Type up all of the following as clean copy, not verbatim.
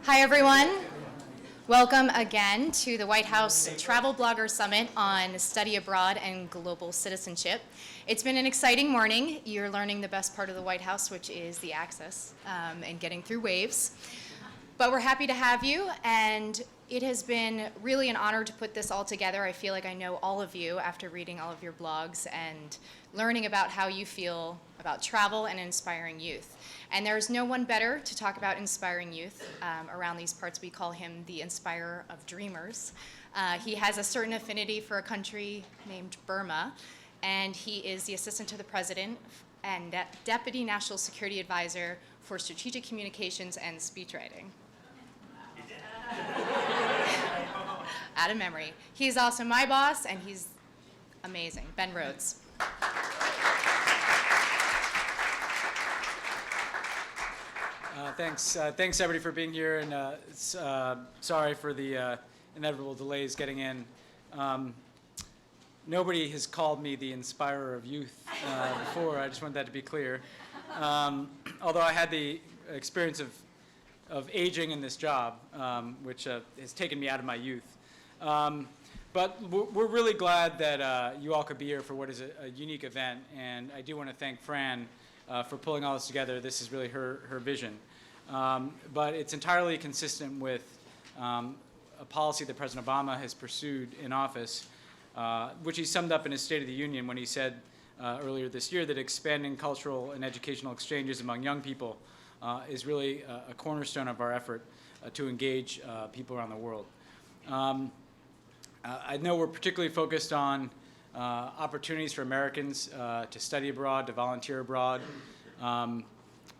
Hi, everyone. Welcome again to the White House Travel Blogger Summit on Study Abroad and Global Citizenship. It's been an exciting morning. You're learning the best part of the White House, which is the access and getting through waves. But we're happy to have you, and it has been really an honor to put this all together. I feel like I know all of you after reading all of your blogs and learning about how you feel about travel and inspiring youth. And there's no one better to talk about inspiring youth. Around these parts, we call him the inspirer of dreamers. He has a certain affinity for a country named Burma, and he is the assistant to the president and deputy national security advisor for strategic communications and speechwriting. Out of memory. He's also my boss, and he's amazing. Ben Rhodes. Thanks everybody for being here, and sorry for the inevitable delays getting in. Nobody has called me the inspirer of youth before. I just want that to be clear. Although I had the experience of aging in this job, which has taken me out of my youth. But we're really glad that you all could be here for what is a unique event, and I do want to thank Fran for pulling all this together. This is really her vision. But it's entirely consistent with a policy that President Obama has pursued in office, which he summed up in his State of the Union when he said earlier this year that expanding cultural and educational exchanges among young people is really a cornerstone of our effort to engage people around the world. I know we're particularly focused on opportunities for Americans to study abroad, to volunteer abroad.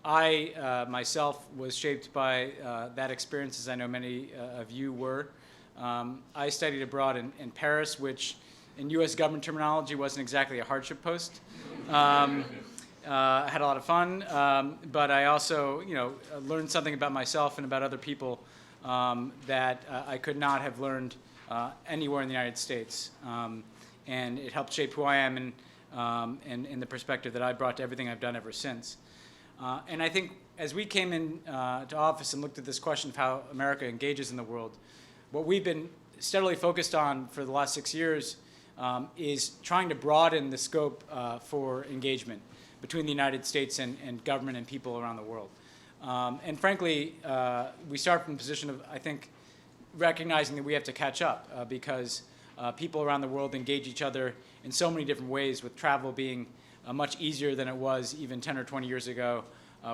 I myself was shaped by that experience, as I know many of you were. I studied abroad in Paris, which in U.S. government terminology wasn't exactly a hardship post. I had a lot of fun, but I also, learned something about myself and about other people that I could not have learned anywhere in the United States. And it helped shape who I am and the perspective that I brought to everything I've done ever since. And I think as we came in to office and looked at this question of how America engages in the world, what we've been steadily focused on for the last 6 years is trying to broaden the scope for engagement between the United States and government and people around the world. And frankly, we start from a position of, I think, recognizing that we have to catch up because people around the world engage each other in so many different ways, with travel being much easier than it was even 10 or 20 years ago,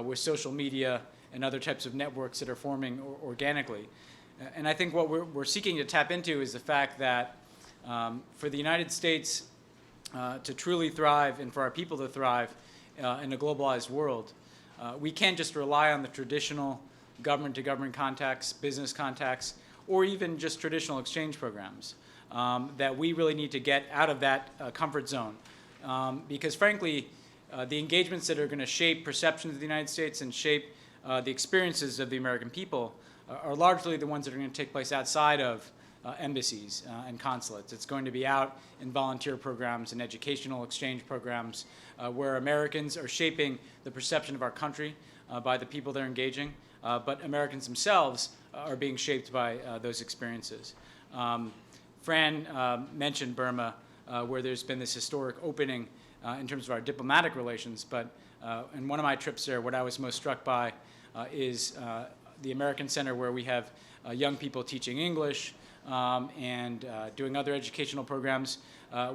with social media and other types of networks that are forming organically. And I think what we're seeking to tap into is the fact that for the United States to truly thrive and for our people to thrive in a globalized world, we can't just rely on the traditional government-to-government contacts, business contacts, or even just traditional exchange programs. That we really need to get out of that comfort zone. Because frankly, the engagements that are going to shape perceptions of the United States and shape the experiences of the American people are largely the ones that are going to take place outside of embassies and consulates. It's going to be out in volunteer programs and educational exchange programs where Americans are shaping the perception of our country by the people they're engaging, but Americans themselves are being shaped by those experiences. Fran mentioned Burma, where there's been this historic opening in terms of our diplomatic relations, but in one of my trips there, what I was most struck by is the American Center, where we have young people teaching English and doing other educational programs.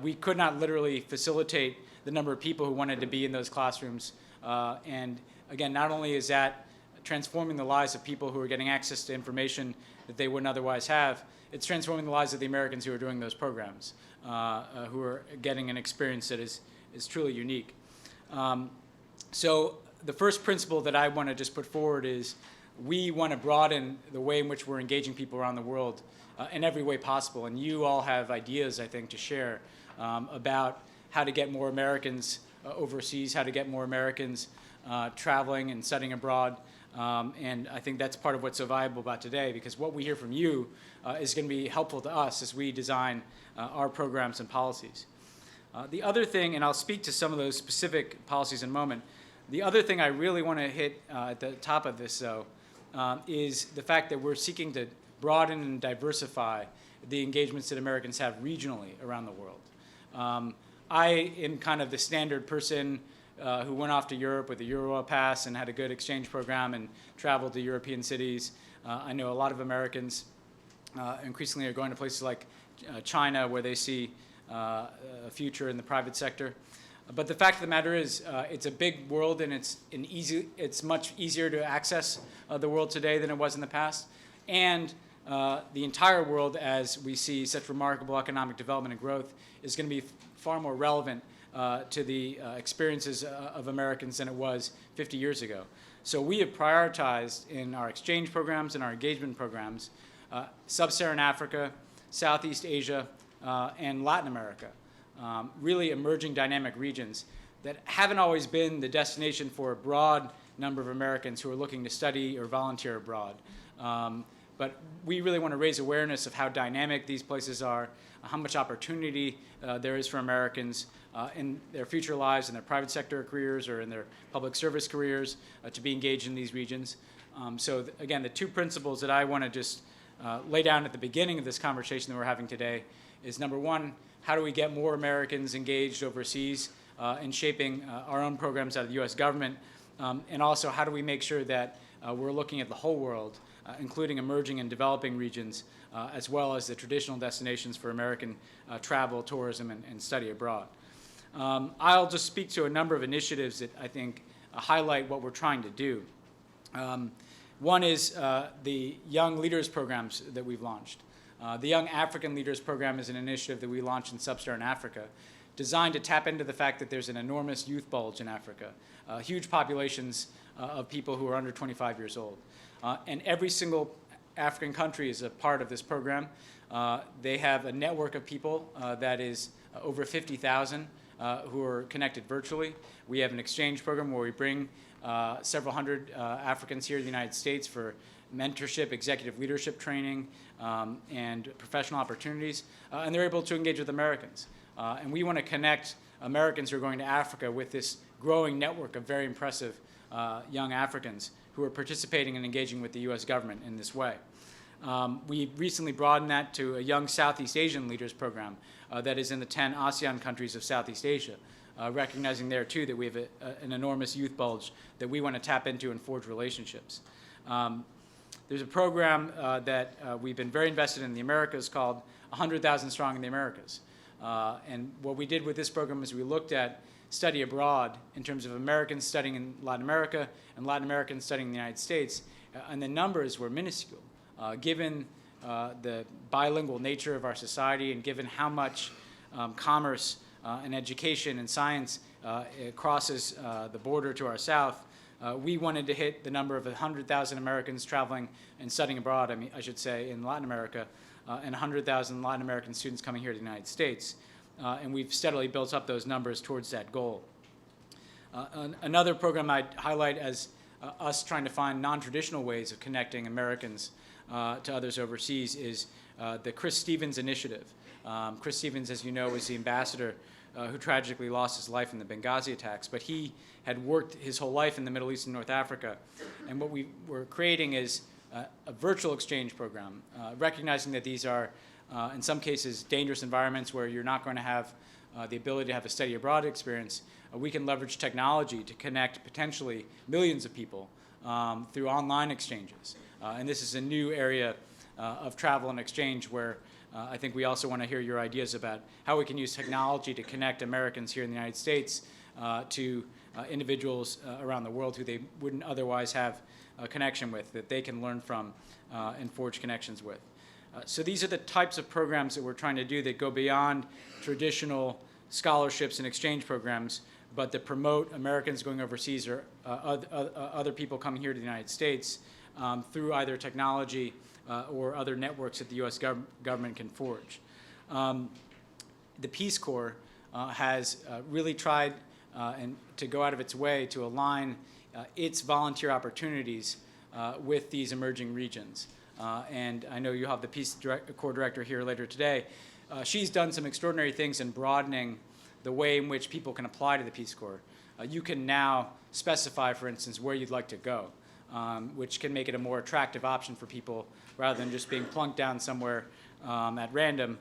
We could not literally facilitate the number of people who wanted to be in those classrooms. And again, not only is that transforming the lives of people who are getting access to information that they wouldn't otherwise have, it's transforming the lives of the Americans who are doing those programs, who are getting an experience that is truly unique. So the first principle that I want to just put forward is we want to broaden the way in which we're engaging people around the world in every way possible. And you all have ideas, I think, to share about how to get more Americans overseas, how to get more Americans traveling and studying abroad. And I think that's part of what's so valuable about today, because what we hear from you is going to be helpful to us as we design our programs and policies. The other thing, and I'll speak to some of those specific policies in a moment, the other thing I really want to hit at the top of this, though, is the fact that we're seeking to broaden and diversify the engagements that Americans have regionally around the world. I am kind of the standard person who went off to Europe with a Europass and had a good exchange program and traveled to European cities. I know a lot of Americans increasingly are going to places like China, where they see a future in the private sector. But the fact of the matter is, it's a big world, and it's much easier to access the world today than it was in the past. And the entire world, as we see such remarkable economic development and growth, is going to be far more relevant to the experiences of Americans than it was 50 years ago. So we have prioritized in our exchange programs and our engagement programs Sub-Saharan Africa, Southeast Asia, and Latin America, really emerging dynamic regions that haven't always been the destination for a broad number of Americans who are looking to study or volunteer abroad. But we really want to raise awareness of how dynamic these places are, how much opportunity there is for Americans in their future lives, in their private sector careers or in their public service careers to be engaged in these regions. So again, the two principles that I want to just lay down at the beginning of this conversation that we're having today is, number one, how do we get more Americans engaged overseas in shaping our own programs out of the U.S. government, and also how do we make sure that we're looking at the whole world, including emerging and developing regions, as well as the traditional destinations for American travel, tourism, and study abroad. I'll just speak to a number of initiatives that I think highlight what we're trying to do. One is the Young Leaders programs that we've launched. The Young African Leaders program is an initiative that we launched in Sub-Saharan Africa, designed to tap into the fact that there's an enormous youth bulge in Africa, huge populations of people who are under 25 years old. And every single African country is a part of this program. They have a network of people that is over 50,000 who are connected virtually. We have an exchange program where we bring several hundred Africans here to the United States for mentorship, executive leadership training, and professional opportunities, and they're able to engage with Americans. And we want to connect Americans who are going to Africa with this growing network of very impressive young Africans who are participating and engaging with the U.S. government in this way. We recently broadened that to a Young Southeast Asian Leaders program that is in the 10 ASEAN countries of Southeast Asia, recognizing there, too, that we have an enormous youth bulge that we want to tap into and forge relationships. There's a program that we've been very invested in the Americas called 100,000 Strong in the Americas. And what we did with this program is we looked at study abroad in terms of Americans studying in Latin America and Latin Americans studying in the United States, and the numbers were minuscule. Given the bilingual nature of our society and given how much commerce and education and science crosses the border to our south, we wanted to hit the number of 100,000 Americans traveling and studying abroad, I should say, in Latin America, and 100,000 Latin American students coming here to the United States. And we've steadily built up those numbers towards that goal. Another program I'd highlight as us trying to find non-traditional ways of connecting Americans to others overseas is the Chris Stevens Initiative. Chris Stevens, as you know, was the ambassador who tragically lost his life in the Benghazi attacks, but he had worked his whole life in the Middle East and North Africa. And what we were creating is a virtual exchange program, recognizing that these are, in some cases, dangerous environments where you're not going to have the ability to have a study abroad experience. We can leverage technology to connect potentially millions of people through online exchanges. And this is a new area of travel and exchange where I think we also want to hear your ideas about how we can use technology to connect Americans here in the United States to individuals around the world who they wouldn't otherwise have a connection with, that they can learn from and forge connections with. So these are the types of programs that we're trying to do that go beyond traditional scholarships and exchange programs, but that promote Americans going overseas or other people coming here to the United States through either technology or other networks that the U.S. government can forge. The Peace Corps has really tried to go out of its way to align its volunteer opportunities with these emerging regions. And I know you have the Peace Corps director here later today. She's done some extraordinary things in broadening the way in which people can apply to the Peace Corps. You can now specify, for instance, where you'd like to go. which can make it a more attractive option for people rather than just being plunked down somewhere at random.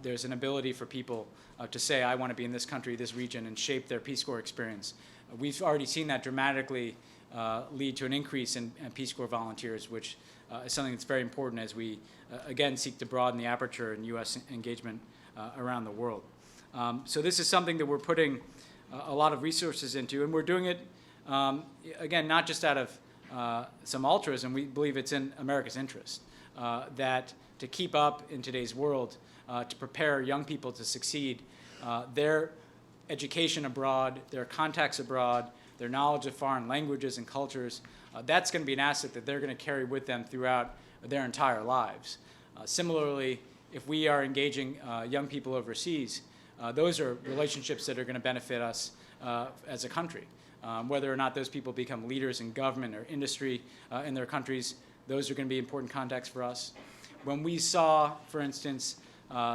There's an ability for people to say, I want to be in this country, this region, and shape their Peace Corps experience. We've already seen that dramatically lead to an increase in Peace Corps volunteers, which is something that's very important as we, again, seek to broaden the aperture in U.S. engagement around the world. So this is something that we're putting a lot of resources into, and we're doing it, again, not just out of some altruism. We believe it's in America's interest that to keep up in today's world, to prepare young people to succeed, their education abroad, their contacts abroad, their knowledge of foreign languages and cultures, that's going to be an asset that they're going to carry with them throughout their entire lives. Similarly, if we are engaging young people overseas, those are relationships that are going to benefit us as a country. Whether or not those people become leaders in government or industry in their countries, those are going to be important contacts for us. When we saw, for instance,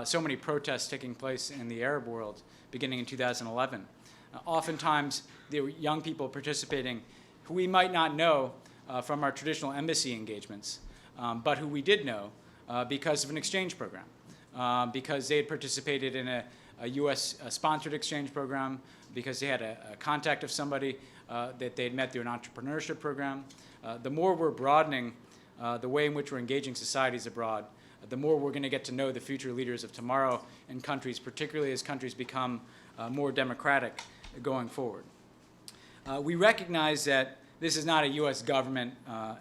so many protests taking place in the Arab world beginning in 2011, oftentimes there were young people participating who we might not know from our traditional embassy engagements, but who we did know because of an exchange program, because they had participated in a US-sponsored exchange program, because they had a contact of somebody that they'd met through an entrepreneurship program. The more we're broadening the way in which we're engaging societies abroad, the more we're going to get to know the future leaders of tomorrow in countries, particularly as countries become more democratic going forward. We recognize that this is not a U.S. government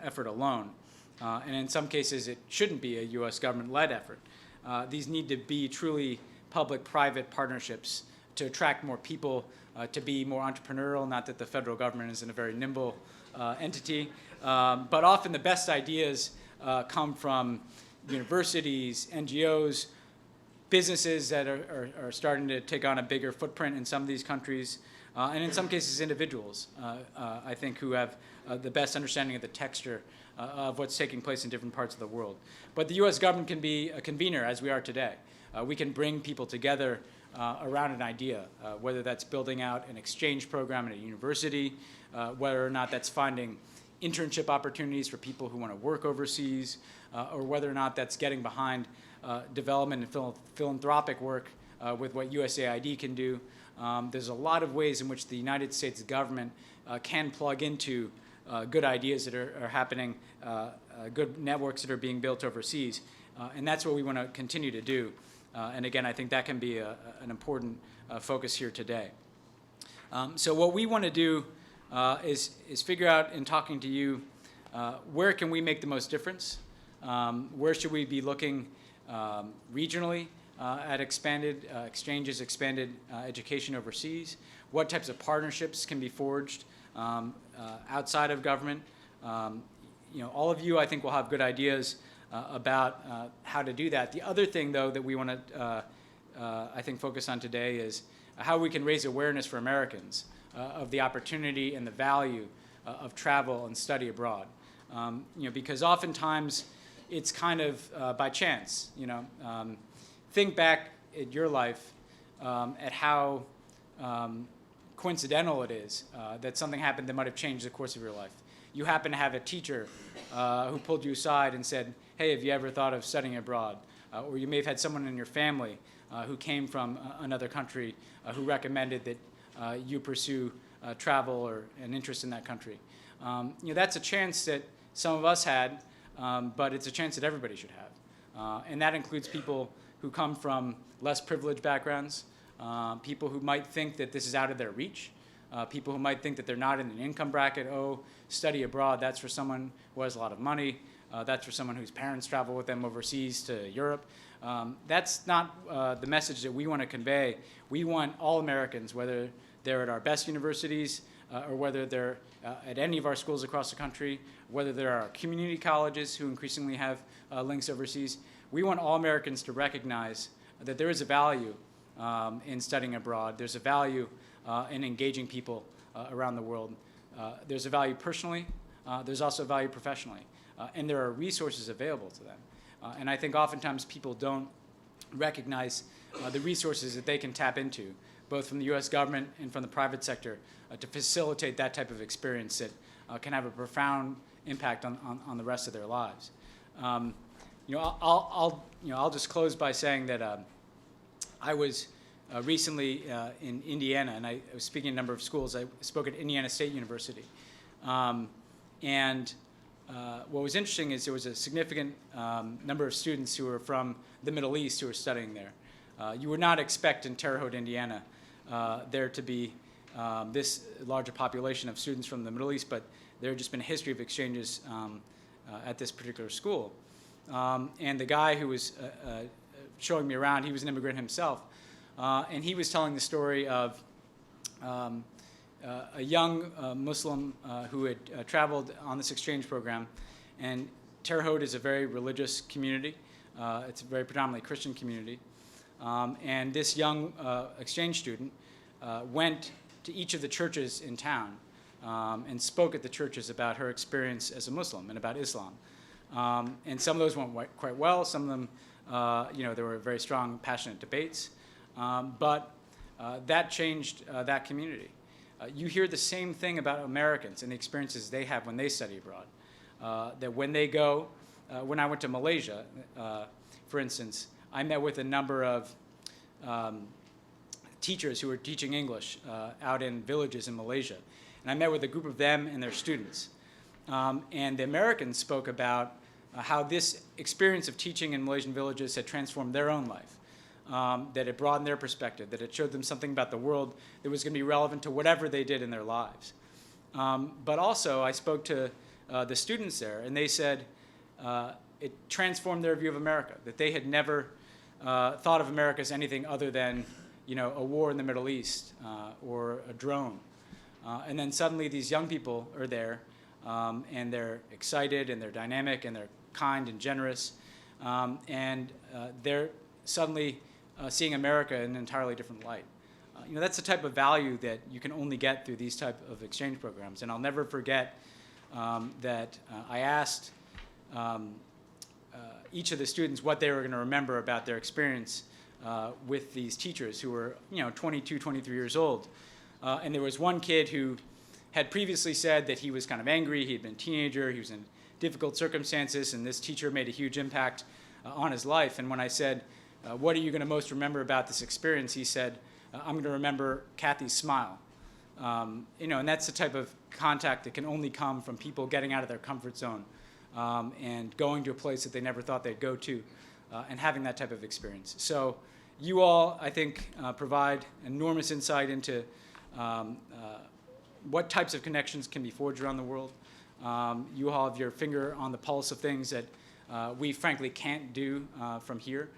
effort alone, and in some cases it shouldn't be a U.S. government-led effort. These need to be truly public-private partnerships to attract more people, to be more entrepreneurial, not that the federal government isn't a very nimble entity, but often the best ideas come from universities, NGOs, businesses that are starting to take on a bigger footprint in some of these countries, and in some cases individuals, I think, who have the best understanding of the texture of what's taking place in different parts of the world. But the U.S. government can be a convener, as we are today. We can bring people together around an idea, whether that's building out an exchange program at a university, whether or not that's finding internship opportunities for people who want to work overseas, or whether or not that's getting behind development and philanthropic work with what USAID can do. There's a lot of ways in which the United States government can plug into good ideas that are happening, good networks that are being built overseas, and that's what we want to continue to do. And again, I think that can be an important focus here today. So what we want to do is figure out, in talking to you, where can we make the most difference? Where should we be looking regionally at expanded exchanges, expanded education overseas? What types of partnerships can be forged outside of government? All of you, I think, will have good ideas about how to do that. The other thing, though, that we want to, I think, focus on today is how we can raise awareness for Americans of the opportunity and the value of travel and study abroad. Because oftentimes it's kind of by chance. Think back at your life at how coincidental it is that something happened that might have changed the course of your life. You happen to have a teacher who pulled you aside and said, hey, have you ever thought of studying abroad? Or you may have had someone in your family who came from another country who recommended that you pursue travel or an interest in that country. That's a chance that some of us had, but it's a chance that everybody should have. And that includes people who come from less privileged backgrounds, people who might think that this is out of their reach, people who might think that they're not in an income bracket. Oh, study abroad, that's for someone who has a lot of money. That's for someone whose parents travel with them overseas to Europe. That's not the message that we want to convey. We want all Americans, whether they're at our best universities or whether they're at any of our schools across the country, whether there are community colleges who increasingly have links overseas, we want all Americans to recognize that there is a value in studying abroad. There's a value in engaging people around the world. There's a value personally. There's also a value professionally. And there are resources available to them. And I think oftentimes people don't recognize the resources that they can tap into, both from the U.S. government and from the private sector, to facilitate that type of experience that can have a profound impact on the rest of their lives. I'll just close by saying that I was recently in Indiana, and I was speaking at a number of schools. I spoke at Indiana State University. What was interesting is there was a significant number of students who were from the Middle East who were studying there. You would not expect in Terre Haute, Indiana, there to be this larger population of students from the Middle East, but there had just been a history of exchanges at this particular school. And the guy who was showing me around, he was an immigrant himself, and he was telling the story of a young Muslim who had traveled on this exchange program. And Terre Haute is a very religious community. It's a very predominantly Christian community. And this young exchange student went to each of the churches in town and spoke at the churches about her experience as a Muslim and about Islam. And some of those went quite well. Some of them, there were very strong, passionate debates. But that changed that community. You hear the same thing about Americans and the experiences they have when they study abroad. That when they go, when I went to Malaysia, for instance, I met with a number of teachers who were teaching English out in villages in Malaysia. And I met with a group of them and their students. And the Americans spoke about how this experience of teaching in Malaysian villages had transformed their own life. That it broadened their perspective, that it showed them something about the world that was going to be relevant to whatever they did in their lives. But also, I spoke to the students there, and they said it transformed their view of America, that they had never thought of America as anything other than, a war in the Middle East or a drone. And then suddenly these young people are there, and they're excited, and they're dynamic, and they're kind and generous, and they're suddenly seeing America in an entirely different light. That's the type of value that you can only get through these type of exchange programs. And I'll never forget that I asked each of the students what they were going to remember about their experience with these teachers who were, 22, 23 years old. And there was one kid who had previously said that he was kind of angry. He had been a teenager. He was in difficult circumstances, and this teacher made a huge impact on his life. And when I said, what are you going to most remember about this experience? He said, I'm going to remember Kathy's smile. And that's the type of contact that can only come from people getting out of their comfort zone and going to a place that they never thought they'd go to and having that type of experience. So you all, I think, provide enormous insight into what types of connections can be forged around the world. You all have your finger on the pulse of things that we frankly can't do from here.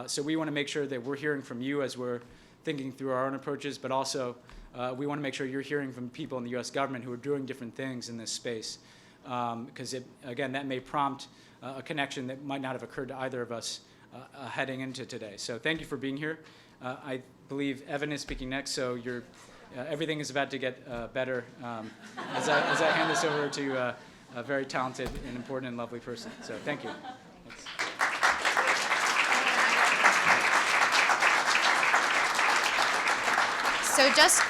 So we want to make sure that we're hearing from you as we're thinking through our own approaches, but also we want to make sure you're hearing from people in the U.S. government who are doing different things in this space. Because, again, that may prompt a connection that might not have occurred to either of us heading into today. So thank you for being here. I believe Evan is speaking next, so everything is about to get better as I hand this over to a very talented and important and lovely person. So thank you. Thanks.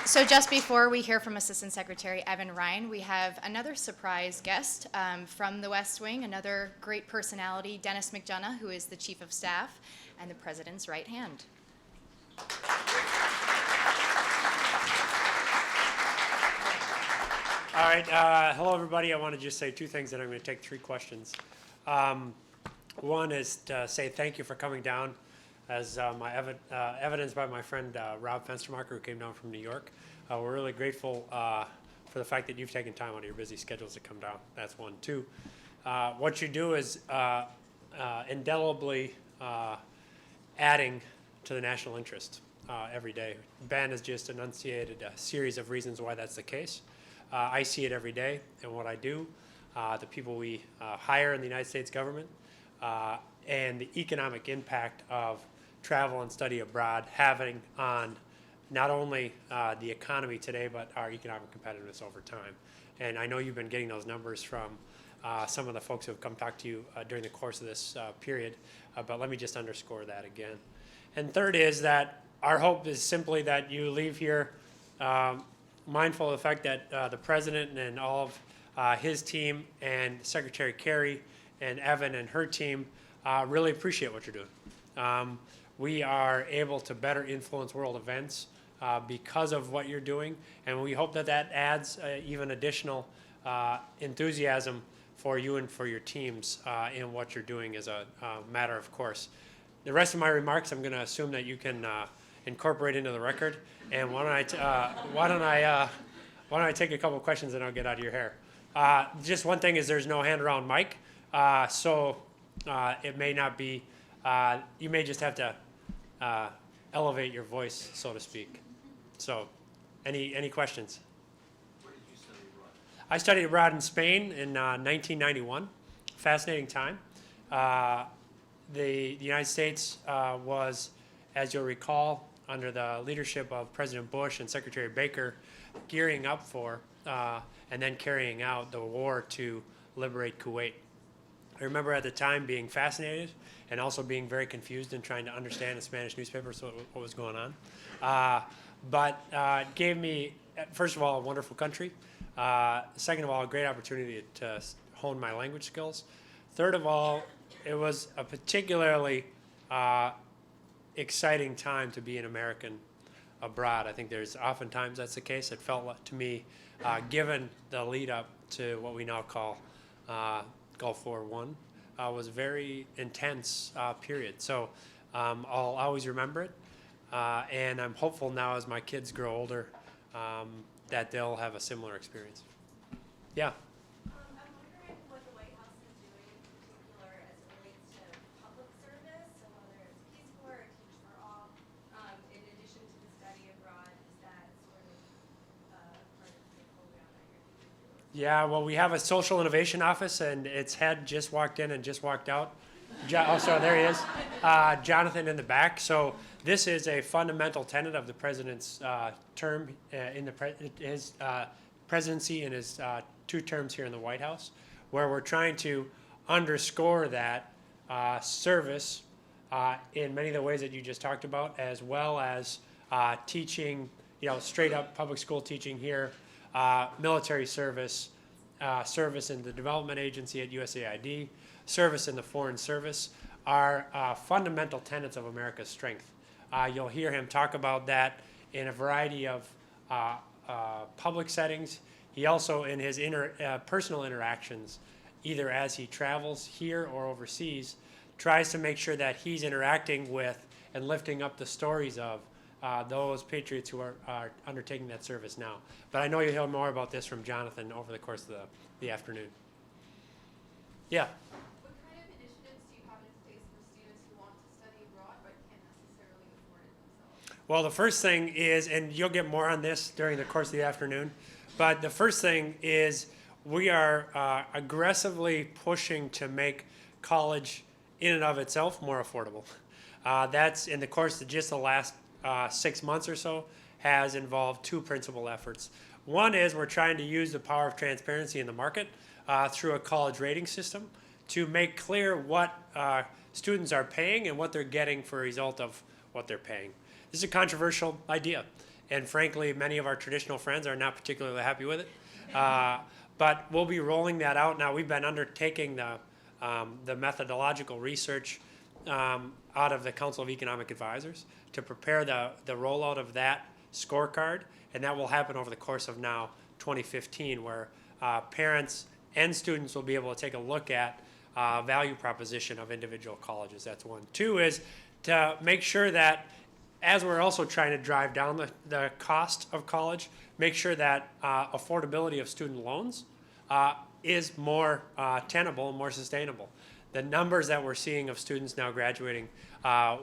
So just before we hear from Assistant Secretary Evan Ryan, we have another surprise guest from the West Wing, another great personality, Dennis McDonough, who is the Chief of Staff and the President's right hand. All right. Hello, everybody. I want to just say two things, and I'm going to take three questions. One is to say thank you for coming down, as evidenced by my friend Rob Fenstermacher, who came down from New York. We're really grateful for the fact that you've taken time out of your busy schedules to come down. That's one. Two, what you do is indelibly adding to the national interest every day. Ben has just enunciated a series of reasons why that's the case. I see it every day in what I do, the people we hire in the United States government, and the economic impact of travel and study abroad having on not only the economy today, but our economic competitiveness over time. And I know you've been getting those numbers from some of the folks who have come talk to you during the course of this period, but let me just underscore that again. And third is that our hope is simply that you leave here mindful of the fact that the President and all of his team and Secretary Kerry and Evan and her team really appreciate what you're doing. We are able to better influence world events because of what you're doing, and we hope that that adds even additional enthusiasm for you and for your teams in what you're doing as a matter of course. The rest of my remarks, I'm going to assume that you can incorporate into the record. And why don't I take a couple of questions and I'll get out of your hair. Just one thing is there's no hand around mic, so it may not be. You may just have to elevate your voice, so to speak. So, any questions? Where did you study abroad? I studied abroad in Spain in 1991. Fascinating time. The United States was, as you'll recall, under the leadership of President Bush and Secretary Baker, gearing up for and then carrying out the war to liberate Kuwait. I remember at the time being fascinated and also being very confused and trying to understand the Spanish newspapers what was going on. But it gave me, first of all, a wonderful country. Second of all, a great opportunity to hone my language skills. Third of all, it was a particularly exciting time to be an American abroad. I think there's oftentimes that's the case. It felt to me, given the lead up to what we now call Gulf War I, was a very intense period. So I'll always remember it. And I'm hopeful now as my kids grow older that they'll have a similar experience. Yeah. I'm wondering what the White House is doing in particular as it relates to public service, so whether it's Peace Corps or Teach for All, in addition to the study abroad, is that sort of part of the program that you're thinking through? Yeah, well, we have a social innovation office, and its head just walked in and just walked out. Oh, so there he is, Jonathan in the back. So this is a fundamental tenet of the president's term in his presidency and his 2 terms here in the White House, where we're trying to underscore that service in many of the ways that you just talked about, as well as teaching, straight up public school teaching here, military service, service in the development agency at USAID, service in the Foreign Service, are fundamental tenets of America's strength. You'll hear him talk about that in a variety of public settings. He also, in his personal interactions, either as he travels here or overseas, tries to make sure that he's interacting with and lifting up the stories of those patriots who are undertaking that service now. But I know you'll hear more about this from Jonathan over the course of the afternoon. Yeah. What kind of initiatives do you have in place for students who want to study abroad but can't necessarily afford it themselves? Well, the first thing is, and you'll get more on this during the course of the afternoon, but the first thing is we are aggressively pushing to make college in and of itself more affordable. That's in the course of just the last 6 months or so has involved 2 principal efforts. One is we're trying to use the power of transparency in the market through a college rating system to make clear what students are paying and what they're getting for a result of what they're paying. This is a controversial idea, and frankly, many of our traditional friends are not particularly happy with it. But we'll be rolling that out now. We've been undertaking the methodological research out of the Council of Economic Advisors to prepare the rollout of that scorecard, and that will happen over the course of now 2015, where parents and students will be able to take a look at value proposition of individual colleges. That's one. 2 is to make sure that, as we're also trying to drive down the cost of college, make sure that affordability of student loans is more tenable and more sustainable. The numbers that we're seeing of students now graduating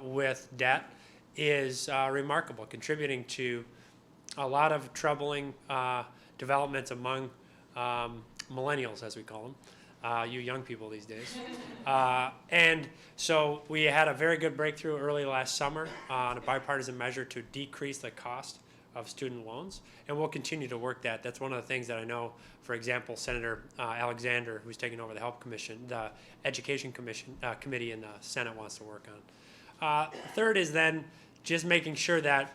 with debt is remarkable, contributing to a lot of troubling developments among millennials, as we call them, you young people these days. And so we had a very good breakthrough early last summer on a bipartisan measure to decrease the cost of student loans, and we'll continue to work that. That's one of the things that I know, for example, Senator Alexander, who's taken over the Help Commission, the Education Commission Committee in the Senate wants to work on. Third is then just making sure that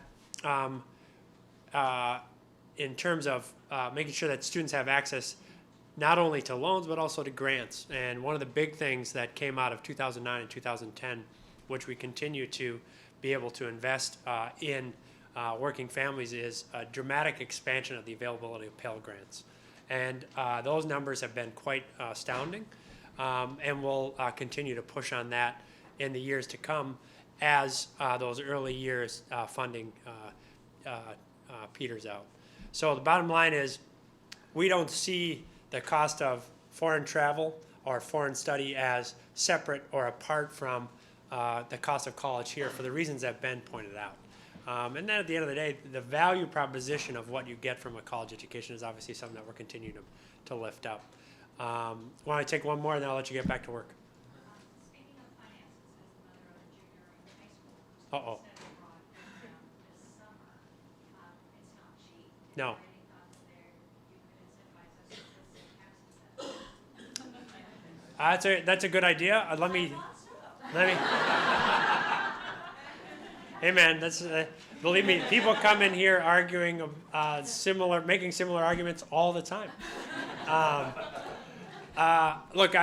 in terms of making sure that students have access not only to loans, but also to grants. And one of the big things that came out of 2009 and 2010, which we continue to be able to invest in working families, is a dramatic expansion of the availability of Pell Grants. And those numbers have been quite astounding, and we'll continue to push on that in the years to come as those early years funding peters out. So the bottom line is, we don't see the cost of foreign travel or foreign study as separate or apart from the cost of college here, for the reasons that Ben pointed out. And then at the end of the day, the value proposition of what you get from a college education is obviously something that we're continuing to lift up. Why don't I take one more, and then I'll let you get back to work. Speaking of finances, as the mother of a junior in high school, Uh-oh. study abroad program this summer, it's not cheap. No. Any thought that you could incentivize us to taxes? That's a good idea. Let me. Hey man, that's believe me, people come in here arguing making similar arguments all the time. Look,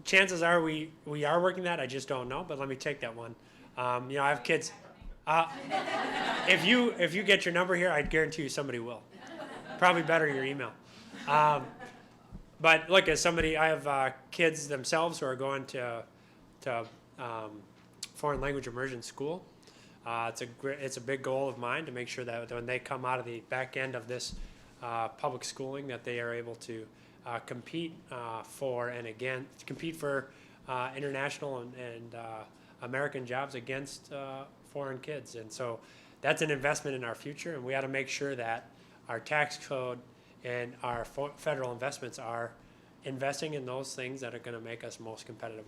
chances are we are working that. I just don't know. But let me take that one. I have kids. If you get your number here, I guarantee you somebody will. Probably better your email. But look, as somebody, I have kids themselves who are going to foreign language immersion school. It's a big goal of mine to make sure that when they come out of the back end of this public schooling, that they are able to compete for international and American jobs against foreign kids. And so that's an investment in our future, and we ought to make sure that our tax code and our federal investments are investing in those things that are going to make us most competitive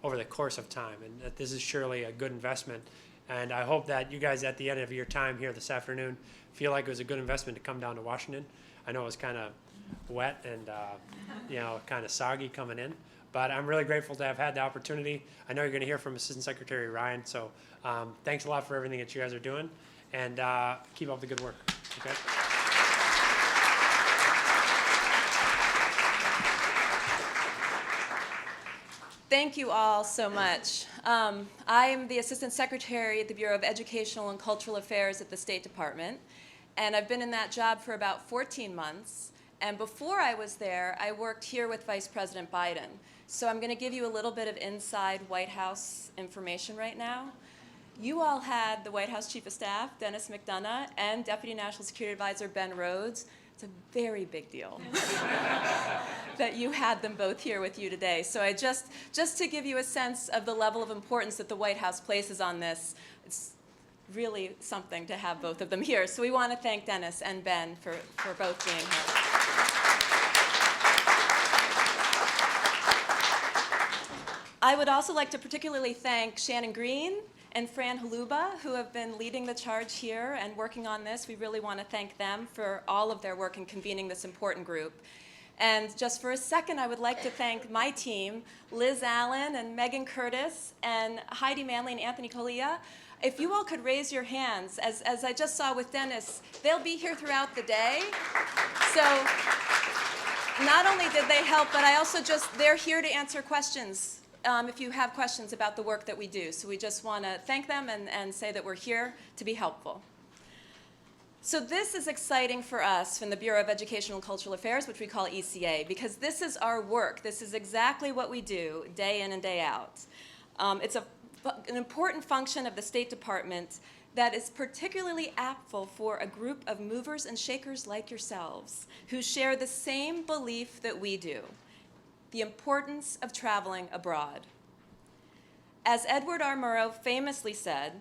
over the course of time. And that this is surely a good investment. And I hope that you guys, at the end of your time here this afternoon, feel like it was a good investment to come down to Washington. I know it was kind of wet and kind of soggy coming in, but I'm really grateful to have had the opportunity. I know you're going to hear from Assistant Secretary Ryan, so thanks a lot for everything that you guys are doing, and keep up the good work. Okay. Thank you all so much. I am the Assistant Secretary at the Bureau of Educational and Cultural Affairs at the State Department, and I've been in that job for about 14 months. And before I was there, I worked here with Vice President Biden. So I'm going to give you a little bit of inside White House information right now. You all had the White House Chief of Staff, Dennis McDonough, and Deputy National Security Advisor Ben Rhodes. It's a very big deal that you had them both here with you today. So I just to give you a sense of the level of importance that the White House places on this, it's really something to have both of them here. So we want to thank Dennis and Ben for both being here. I would also like to particularly thank Shannon Green and Fran Haluba, who have been leading the charge here and working on this. We really want to thank them for all of their work in convening this important group. And just for a second, I would like to thank my team, Liz Allen and Megan Curtis and Heidi Manley and Anthony Collia. If you all could raise your hands, as I just saw with Dennis, they'll be here throughout the day. So not only did they help, but they're here to answer questions. If you have questions about the work that we do. So we just want to thank them and say that we're here to be helpful. So this is exciting for us from the Bureau of Educational and Cultural Affairs, which we call ECA, because this is our work. This is exactly what we do day in and day out. It's an important function of the State Department that is particularly aptful for a group of movers and shakers like yourselves who share the same belief that we do: the importance of traveling abroad. As Edward R. Murrow famously said,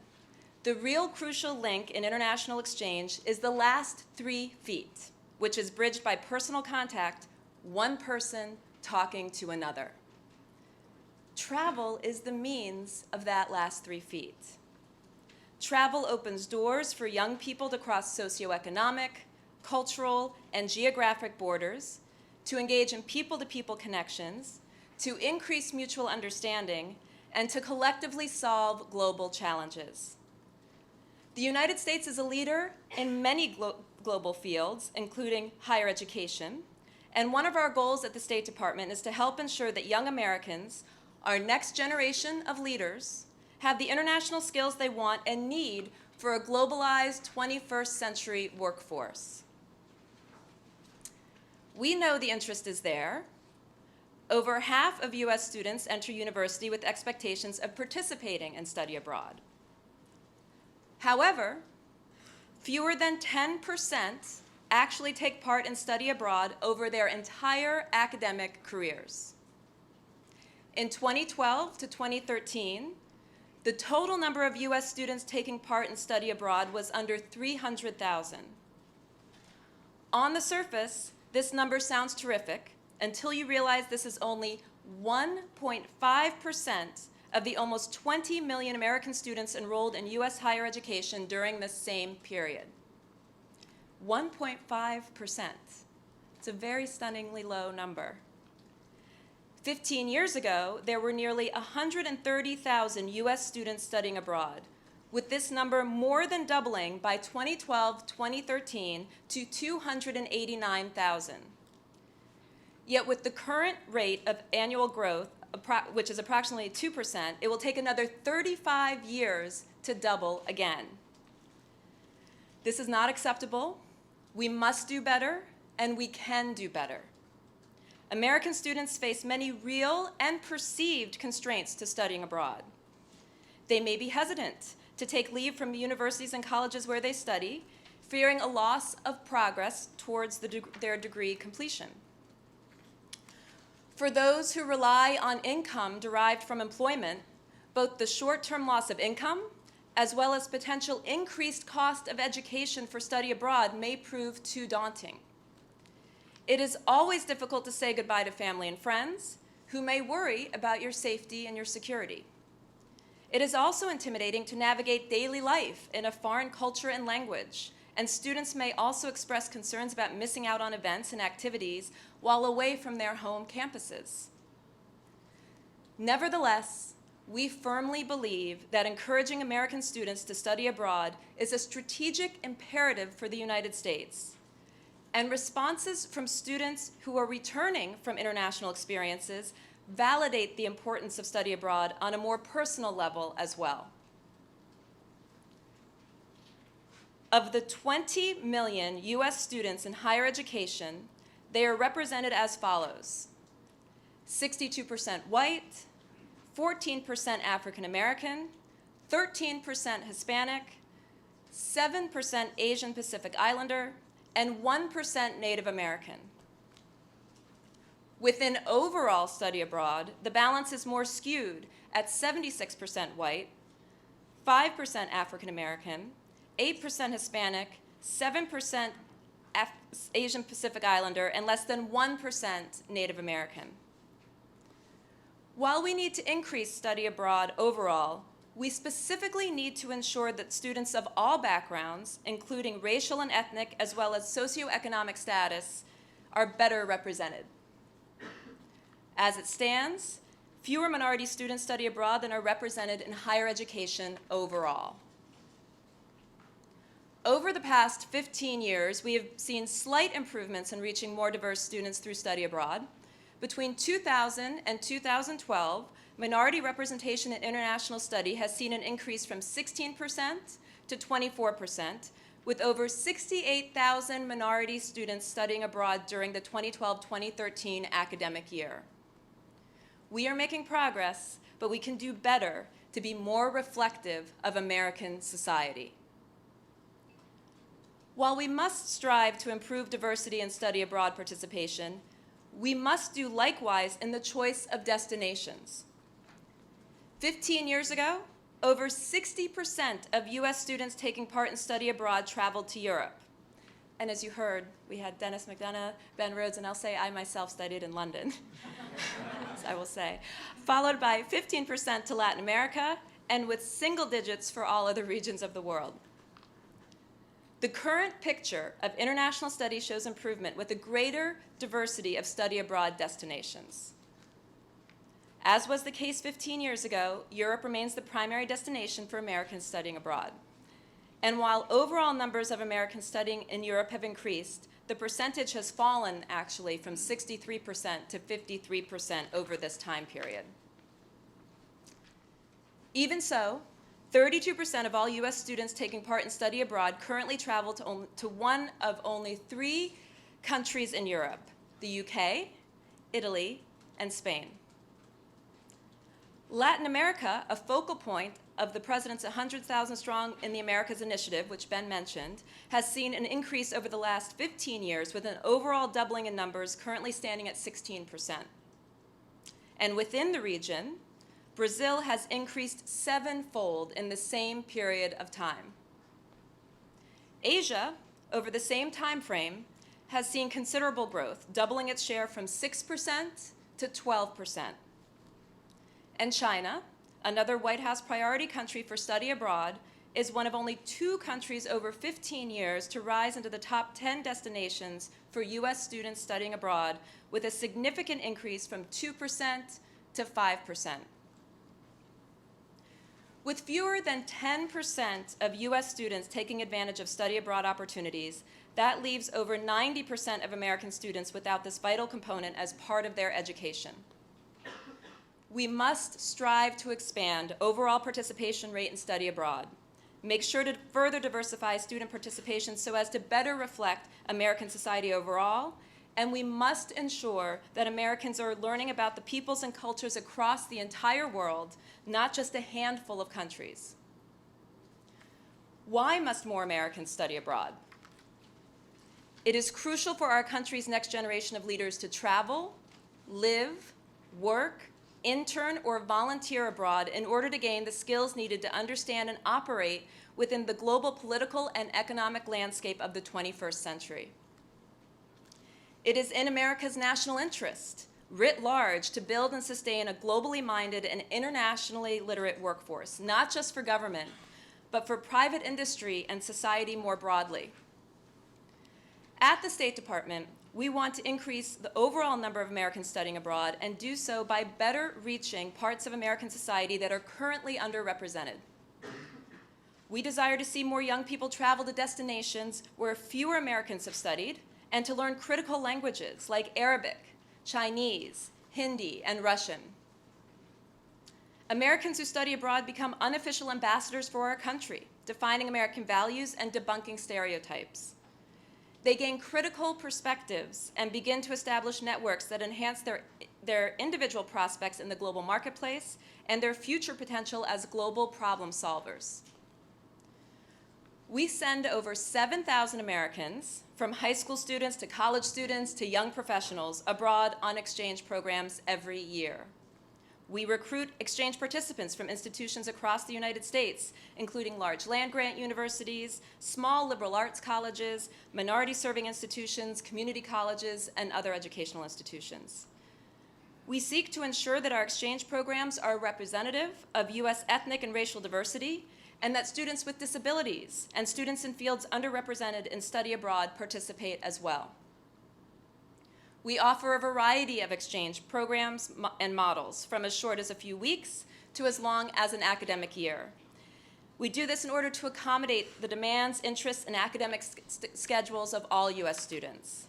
the real crucial link in international exchange is the last 3 feet, which is bridged by personal contact, one person talking to another. Travel is the means of that last 3 feet. Travel opens doors for young people to cross socioeconomic, cultural, and geographic borders, to engage in people-to-people connections, to increase mutual understanding, and to collectively solve global challenges. The United States is a leader in many global fields, including higher education, And one of our goals at the State Department is to help ensure that young Americans, our next generation of leaders, have the international skills they want and need for a globalized 21st century workforce. We know the interest is there. Over half of US students enter university with expectations of participating in study abroad. However, fewer than 10% actually take part in study abroad over their entire academic careers. In 2012 to 2013, the total number of US students taking part in study abroad was under 300,000. On the surface, this number sounds terrific until you realize this is only 1.5% of the almost 20 million American students enrolled in US higher education during the same period. 1.5%. It's a very stunningly low number. 15 years ago, there were nearly 130,000 US students studying abroad, with this number more than doubling by 2012-2013 to 289,000. Yet with the current rate of annual growth, which is approximately 2%, it will take another 35 years to double again. This is not acceptable. We must do better, and we can do better. American students face many real and perceived constraints to studying abroad. They may be hesitant to take leave from universities and colleges where they study, fearing a loss of progress towards their degree completion. For those who rely on income derived from employment, both the short-term loss of income as well as potential increased cost of education for study abroad may prove too daunting. It is always difficult to say goodbye to family and friends who may worry about your safety and your security. It is also intimidating to navigate daily life in a foreign culture and language, and students may also express concerns about missing out on events and activities while away from their home campuses. Nevertheless, we firmly believe that encouraging American students to study abroad is a strategic imperative for the United States. And responses from students who are returning from international experiences validate the importance of study abroad on a more personal level as well. Of the 20 million US students in higher education, they are represented as follows: 62% white, 14% African American, 13% Hispanic, 7% Asian Pacific Islander, and 1% Native American. Within overall study abroad, the balance is more skewed at 76% white, 5% African American, 8% Hispanic, 7% Asian Pacific Islander, and less than 1% Native American. While we need to increase study abroad overall, we specifically need to ensure that students of all backgrounds, including racial and ethnic, as well as socioeconomic status, are better represented. As it stands, fewer minority students study abroad than are represented in higher education overall. Over the past 15 years, we have seen slight improvements in reaching more diverse students through study abroad. Between 2000 and 2012, minority representation in international study has seen an increase from 16% to 24%, with over 68,000 minority students studying abroad during the 2012-2013 academic year. We are making progress, but we can do better to be more reflective of American society. While we must strive to improve diversity and study abroad participation, we must do likewise in the choice of destinations. 15 years ago, over 60% of US students taking part in study abroad traveled to Europe. And as you heard, we had Dennis McDonough, Ben Rhodes, and I'll say I myself studied in London, I will say, followed by 15% to Latin America, and with single digits for all other regions of the world. The current picture of international study shows improvement with a greater diversity of study abroad destinations. As was the case 15 years ago, Europe remains the primary destination for Americans studying abroad. And while overall numbers of Americans studying in Europe have increased, the percentage has fallen actually from 63% to 53% over this time period. Even so, 32% of all US students taking part in study abroad currently travel to one of only 3 countries in Europe: the UK, Italy, and Spain. Latin America, a focal point of the President's 100,000 Strong in the Americas initiative, which Ben mentioned, has seen an increase over the last 15 years with an overall doubling in numbers currently standing at 16%. And within the region, Brazil has increased 7-fold in the same period of time. Asia, over the same time frame, has seen considerable growth, doubling its share from 6% to 12%. And China, another White House priority country for study abroad, is one of only 2 countries over 15 years to rise into the top 10 destinations for US students studying abroad, with a significant increase from 2% to 5%. With fewer than 10% of US students taking advantage of study abroad opportunities, that leaves over 90% of American students without this vital component as part of their education. We must strive to expand overall participation rate in study abroad, make sure to further diversify student participation so as to better reflect American society overall, and we must ensure that Americans are learning about the peoples and cultures across the entire world, not just a handful of countries. Why must more Americans study abroad? It is crucial for our country's next generation of leaders to travel, live, work, intern, or volunteer abroad in order to gain the skills needed to understand and operate within the global political and economic landscape of the 21st century. It is in America's national interest, writ large, to build and sustain a globally minded and internationally literate workforce, not just for government, but for private industry and society more broadly. At the State Department, we want to increase the overall number of Americans studying abroad and do so by better reaching parts of American society that are currently underrepresented. We desire to see more young people travel to destinations where fewer Americans have studied and to learn critical languages like Arabic, Chinese, Hindi, and Russian. Americans who study abroad become unofficial ambassadors for our country, defining American values and debunking stereotypes. They gain critical perspectives and begin to establish networks that enhance their individual prospects in the global marketplace and their future potential as global problem solvers. We send over 7,000 Americans, from high school students to college students to young professionals, abroad on exchange programs every year. We recruit exchange participants from institutions across the United States, including large land-grant universities, small liberal arts colleges, minority-serving institutions, community colleges, and other educational institutions. We seek to ensure that our exchange programs are representative of U.S. ethnic and racial diversity, and that students with disabilities and students in fields underrepresented in study abroad participate as well. We offer a variety of exchange programs and models, from as short as a few weeks to as long as an academic year. We do this in order to accommodate the demands, interests, and academic schedules of all U.S. students.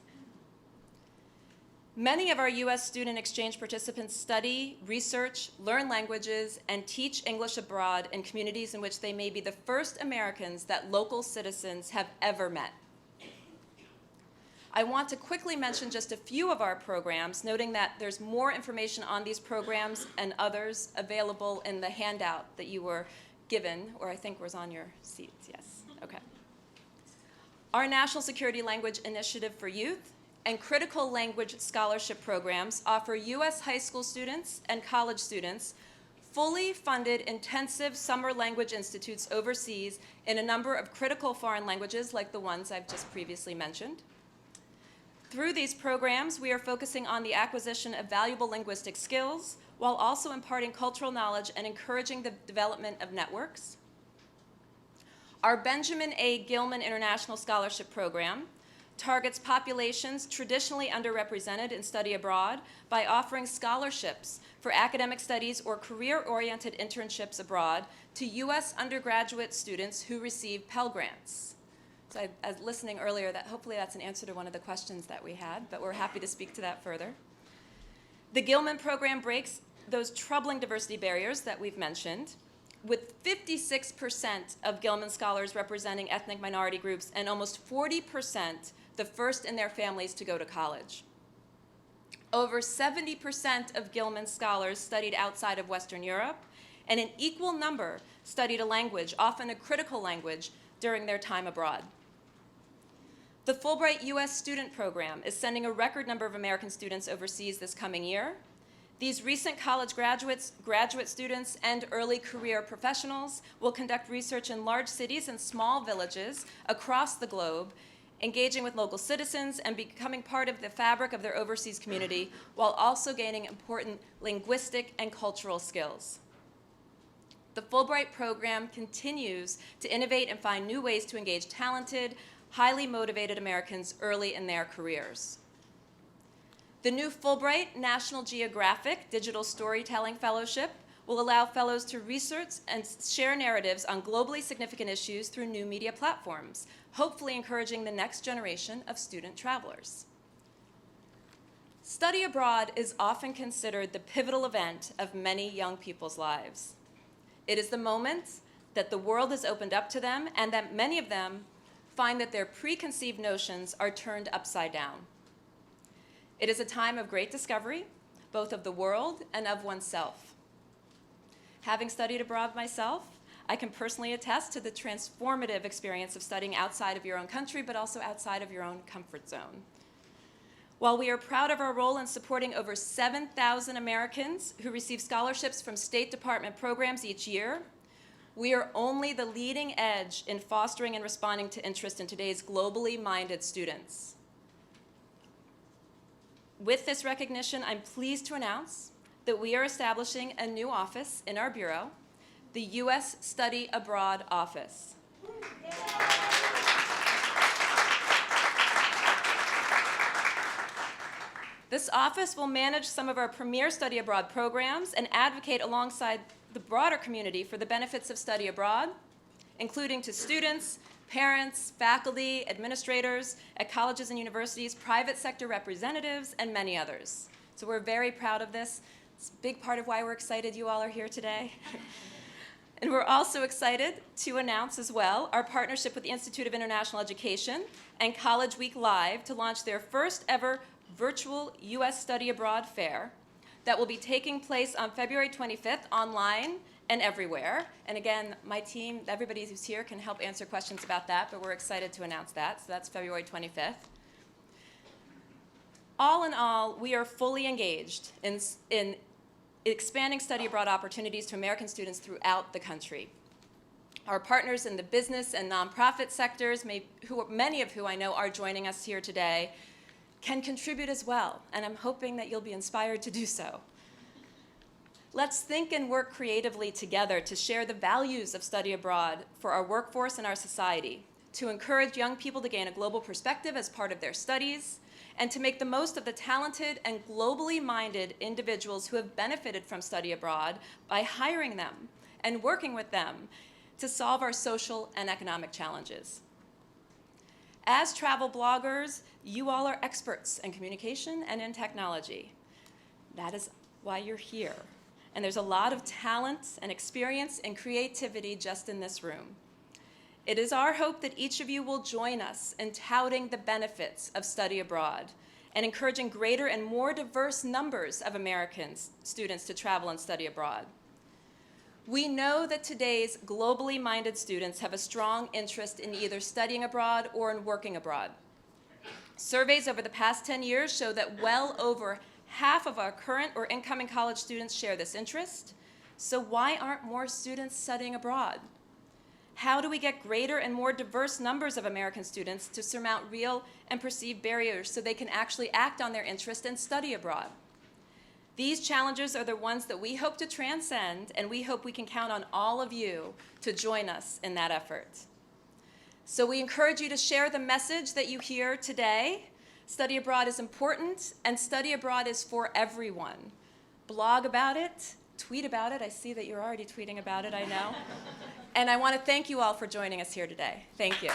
Many of our U.S. student exchange participants study, research, learn languages, and teach English abroad in communities in which they may be the first Americans that local citizens have ever met. I want to quickly mention just a few of our programs, noting that there's more information on these programs and others available in the handout that you were given, or I think was on your seats, yes, okay. Our National Security Language Initiative for Youth and Critical Language Scholarship programs offer U.S. high school students and college students fully funded intensive summer language institutes overseas in a number of critical foreign languages like the ones I've just previously mentioned. Through these programs, we are focusing on the acquisition of valuable linguistic skills while also imparting cultural knowledge and encouraging the development of networks. Our Benjamin A. Gilman International Scholarship Program targets populations traditionally underrepresented in study abroad by offering scholarships for academic studies or career-oriented internships abroad to U.S. undergraduate students who receive Pell Grants. So I was listening earlier that hopefully that's an answer to one of the questions that we had, but we're happy to speak to that further. The Gilman program breaks those troubling diversity barriers that we've mentioned, with 56% of Gilman scholars representing ethnic minority groups and almost 40% the first in their families to go to college. Over 70% of Gilman scholars studied outside of Western Europe, and an equal number studied a language, often a critical language, during their time abroad. The Fulbright U.S. student program is sending a record number of American students overseas this coming year. These recent college graduates, graduate students, and early career professionals will conduct research in large cities and small villages across the globe, engaging with local citizens and becoming part of the fabric of their overseas community, while also gaining important linguistic and cultural skills. The Fulbright program continues to innovate and find new ways to engage talented, highly motivated Americans early in their careers. The new Fulbright National Geographic Digital Storytelling Fellowship will allow fellows to research and share narratives on globally significant issues through new media platforms, hopefully encouraging the next generation of student travelers. Study abroad is often considered the pivotal event of many young people's lives. It is the moment that the world is opened up to them and that many of them find that their preconceived notions are turned upside down. It is a time of great discovery, both of the world and of oneself. Having studied abroad myself, I can personally attest to the transformative experience of studying outside of your own country, but also outside of your own comfort zone. While we are proud of our role in supporting over 7,000 Americans who receive scholarships from State Department programs each year, we are only the leading edge in fostering and responding to interest in today's globally minded students. With this recognition, I'm pleased to announce that we are establishing a new office in our bureau, the U.S. Study Abroad Office. This office will manage some of our premier study abroad programs and advocate alongside the broader community for the benefits of study abroad, including to students, parents, faculty, administrators at colleges and universities, private sector representatives, and many others. So we're very proud of this. It's a big part of why we're excited you all are here today. And we're also excited to announce as well our partnership with the Institute of International Education and College Week Live to launch their first ever virtual U.S. Study Abroad Fair that will be taking place on February 25th online and everywhere. And again, my team, everybody who's here can help answer questions about that, but we're excited to announce that. So that's February 25th. All in all, we are fully engaged in expanding study abroad opportunities to American students throughout the country. Our partners in the business and nonprofit sectors, many of who I know are joining us here today, can contribute as well, and I'm hoping that you'll be inspired to do so. Let's think and work creatively together to share the values of study abroad for our workforce and our society, to encourage young people to gain a global perspective as part of their studies, and to make the most of the talented and globally minded individuals who have benefited from study abroad by hiring them and working with them to solve our social and economic challenges. As travel bloggers, you all are experts in communication and in technology. That is why you're here. And there's a lot of talent and experience and creativity just in this room. It is our hope that each of you will join us in touting the benefits of study abroad and encouraging greater and more diverse numbers of American students to travel and study abroad. We know that today's globally minded students have a strong interest in either studying abroad or in working abroad. Surveys over the past 10 years show that well over half of our current or incoming college students share this interest. So why aren't more students studying abroad? How do we get greater and more diverse numbers of American students to surmount real and perceived barriers so they can actually act on their interest and study abroad? These challenges are the ones that we hope to transcend, and we hope we can count on all of you to join us in that effort. So we encourage you to share the message that you hear today. Study abroad is important, and study abroad is for everyone. Blog about it, tweet about it. I see that you're already tweeting about it, I know. And I want to thank you all for joining us here today. Thank you.